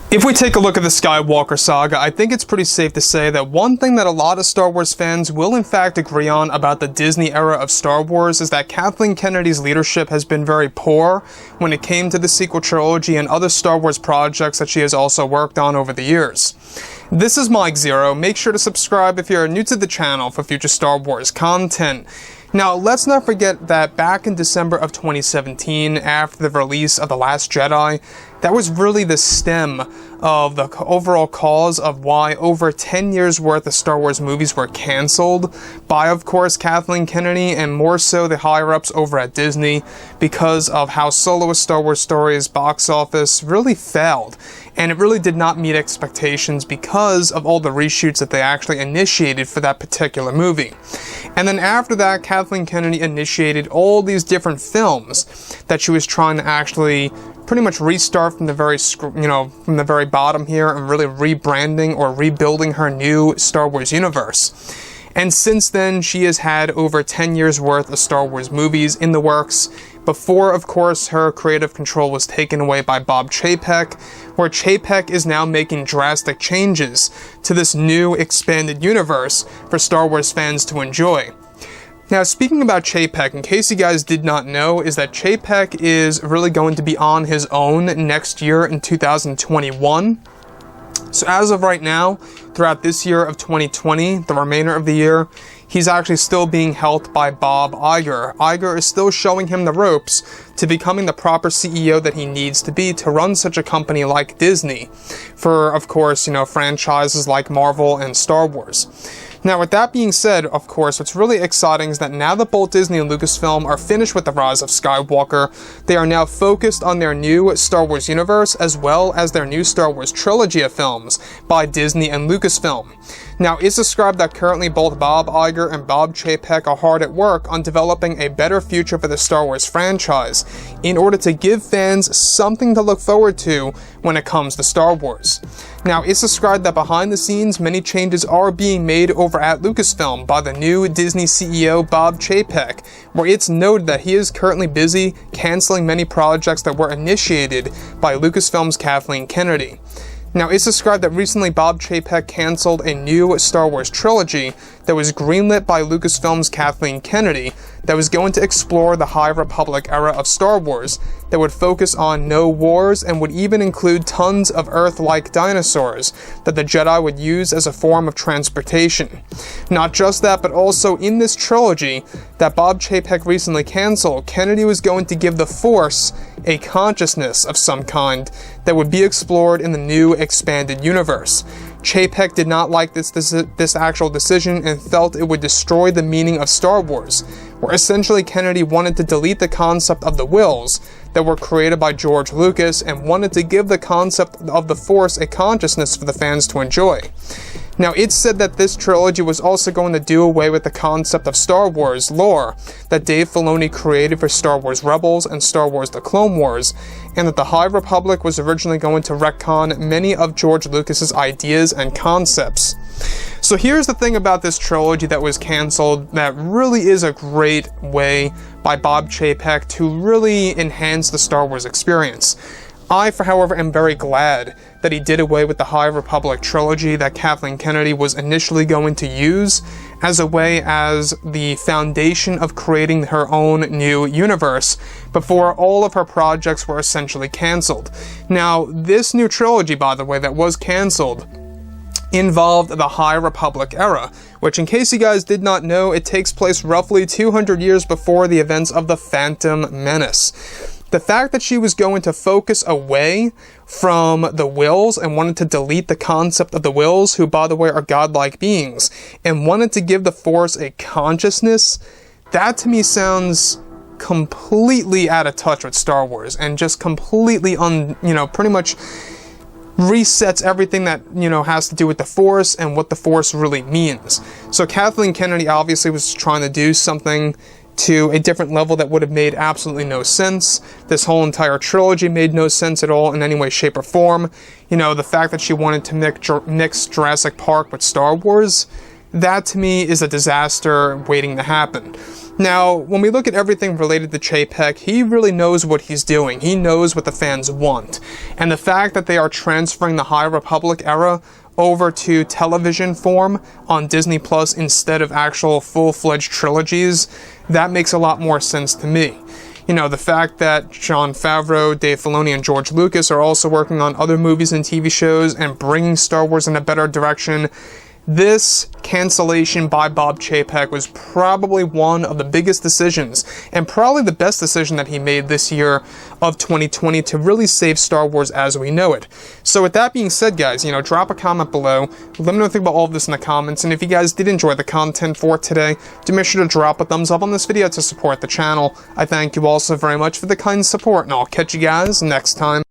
If we take a look at the Skywalker saga, I think it's pretty safe to say that one thing that a lot of Star Wars fans will in fact agree on about the Disney era of Star Wars is that Kathleen Kennedy's leadership has been very poor when it came to the sequel trilogy and other Star Wars projects that she has also worked on over the years. This is Mike Zero. Make sure to subscribe if you're new to the channel for future Star Wars content. Now, let's not forget that back in December of 2017, after the release of The Last Jedi, that was really the stem of the overall cause of why over 10 years worth of Star Wars movies were cancelled by, of course, Kathleen Kennedy and more so the higher-ups over at Disney because of how Solo: A Star Wars Story's box office really failed. And it really did not meet expectations because of all the reshoots that they actually initiated for that particular movie. And then after that, Kathleen Kennedy initiated all these different films that she was trying to actually pretty much restart from the very bottom here and really rebranding or rebuilding her new Star Wars universe. And since then, she has had over 10 years worth of Star Wars movies in the works, before, of course, her creative control was taken away by Bob Chapek, where Chapek is now making drastic changes to this new expanded universe for Star Wars fans to enjoy. Now, speaking about Chapek, in case you guys did not know, is that Chapek is really going to be on his own next year in 2021. So as of right now, throughout this year of 2020, the remainder of the year, he's actually still being helped by Bob Iger. Iger is still showing him the ropes to becoming the proper CEO that he needs to be to run such a company like Disney for, of course, franchises like Marvel and Star Wars. Now, with that being said, of course, what's really exciting is that now that both Disney and Lucasfilm are finished with The Rise of Skywalker, they are now focused on their new Star Wars universe as well as their new Star Wars trilogy of films by Disney and Lucasfilm. Now, it's described that currently both Bob Iger and Bob Chapek are hard at work on developing a better future for the Star Wars franchise in order to give fans something to look forward to when it comes to Star Wars. Now, it's described that behind the scenes, many changes are being made over at Lucasfilm by the new Disney CEO Bob Chapek, where it's noted that he is currently busy canceling many projects that were initiated by Lucasfilm's Kathleen Kennedy. Now, it's described that recently Bob Chapek canceled a new Star Wars trilogy that was greenlit by Lucasfilm's Kathleen Kennedy that was going to explore the High Republic era of Star Wars that would focus on no wars and would even include tons of Earth-like dinosaurs that the Jedi would use as a form of transportation. Not just that, but also in this trilogy that Bob Chapek recently canceled, Kennedy was going to give the Force a consciousness of some kind that would be explored in the new expanded universe. Chapek did not like this actual decision and felt it would destroy the meaning of Star Wars, where essentially Kennedy wanted to delete the concept of the wills that were created by George Lucas and wanted to give the concept of the Force a consciousness for the fans to enjoy. Now, it's said that this trilogy was also going to do away with the concept of Star Wars lore that Dave Filoni created for Star Wars Rebels and Star Wars The Clone Wars, and that the High Republic was originally going to retcon many of George Lucas's ideas and concepts. So here's the thing about this trilogy that was canceled that really is a great way by Bob Chapek to really enhance the Star Wars experience. I, however, am very glad that he did away with the High Republic trilogy that Kathleen Kennedy was initially going to use as a way as the foundation of creating her own new universe before all of her projects were essentially canceled. Now, this new trilogy, by the way, that was canceled involved the High Republic era, which, in case you guys did not know, it takes place roughly 200 years before the events of the Phantom Menace. The fact that she was going to focus away from the Wills and wanted to delete the concept of the Wills, who, by the way, are godlike beings, and wanted to give the Force a consciousness, that to me sounds completely out of touch with Star Wars and just completely pretty much resets everything that, has to do with the Force and what the Force really means. So Kathleen Kennedy obviously was trying to do something to a different level that would have made absolutely no sense. This whole entire trilogy made no sense at all in any way, shape, or form. The fact that she wanted to mix Jurassic Park with Star Wars, that to me is a disaster waiting to happen. Now, when we look at everything related to Chapek, he really knows what he's doing. He knows what the fans want. And the fact that they are transferring the High Republic era over to television form on Disney Plus instead of actual full-fledged trilogies, that makes a lot more sense to me. You know, the fact that Jon Favreau, Dave Filoni, and George Lucas are also working on other movies and TV shows and bringing Star Wars in a better direction. This cancellation by Bob Chapek was probably one of the biggest decisions, and probably the best decision that he made this year of 2020 to really save Star Wars as we know it. So with that being said, guys, you know, drop a comment below. Let me know what you think about all of this in the comments, and if you guys did enjoy the content for today, do make sure to drop a thumbs up on this video to support the channel. I thank you all so very much for the kind support, and I'll catch you guys next time.